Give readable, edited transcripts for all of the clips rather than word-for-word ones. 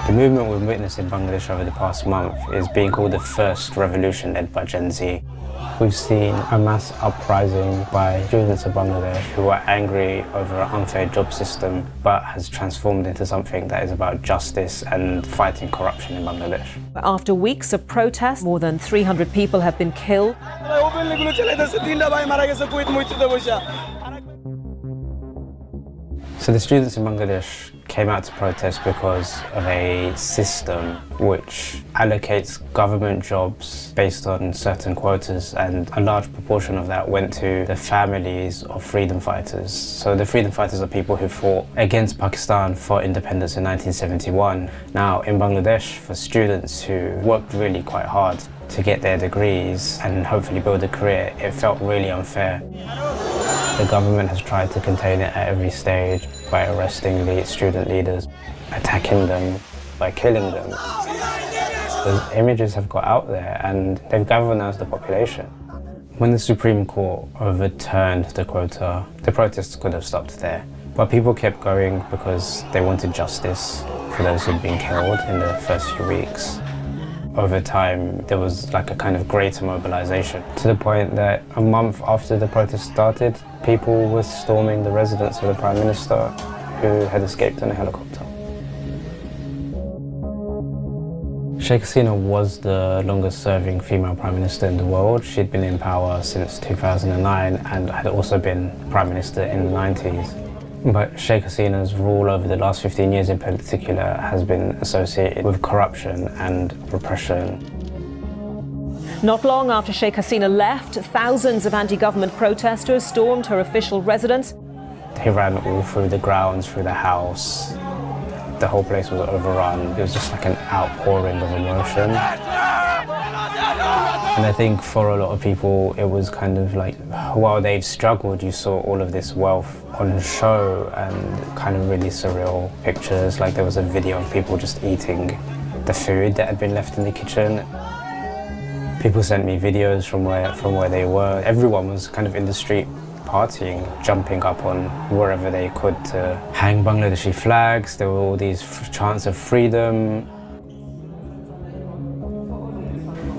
The movement we've witnessed in Bangladesh over the past month is being called the first revolution led by Gen Z. We've seen a mass uprising by students of Bangladesh who are angry over an unfair job system, but has transformed into something that is about justice and fighting corruption in Bangladesh. After weeks of protests, more than 300 people have been killed. So the students in Bangladesh came out to protest because of a system which allocates government jobs based on certain quotas, and a large proportion of that went to the families of freedom fighters. So the freedom fighters are people who fought against Pakistan for independence in 1971. Now in Bangladesh, for students who worked really quite hard to get their degrees and hopefully build a career, it felt really unfair. The government has tried to contain it at every stage by arresting the student leaders, attacking them, by killing them. Those images have got out there and they've galvanized the population. When the Supreme Court overturned the quota, the protests could have stopped there. But people kept going because they wanted justice for those who'd been killed in the first few weeks. Over time, there was like a kind of greater mobilization, to the point that a month after the protest started, people were storming the residence of the Prime Minister, who had escaped in a helicopter. Sheikh Hasina was the longest serving female Prime Minister in the world. She'd been in power since 2009 and had also been Prime Minister in the 90s. But Sheikh Hasina's rule over the last 15 years in particular has been associated with corruption and repression. Not long after Sheikh Hasina left, thousands of anti-government protesters stormed her official residence. He ran all through the grounds, through the house. The whole place was overrun. It was just like an outpouring of emotion. And I think for a lot of people, it was kind of like, while they've struggled, you saw all of this wealth on show and kind of really surreal pictures. Like there was a video of people just eating the food that had been left in the kitchen. People sent me videos from where they were. Everyone was kind of in the street partying, jumping up on wherever they could to hang Bangladeshi flags. There were all these chants of freedom.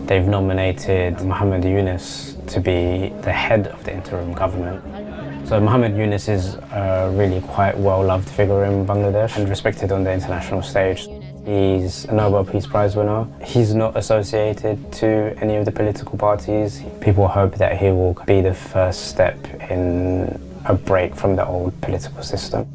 They've nominated Muhammad Yunus to be the head of the interim government. So Muhammad Yunus is a really quite well-loved figure in Bangladesh and respected on the international stage. He's a Nobel Peace Prize winner. He's not associated to any of the political parties. People hope that he will be the first step in a break from the old political system.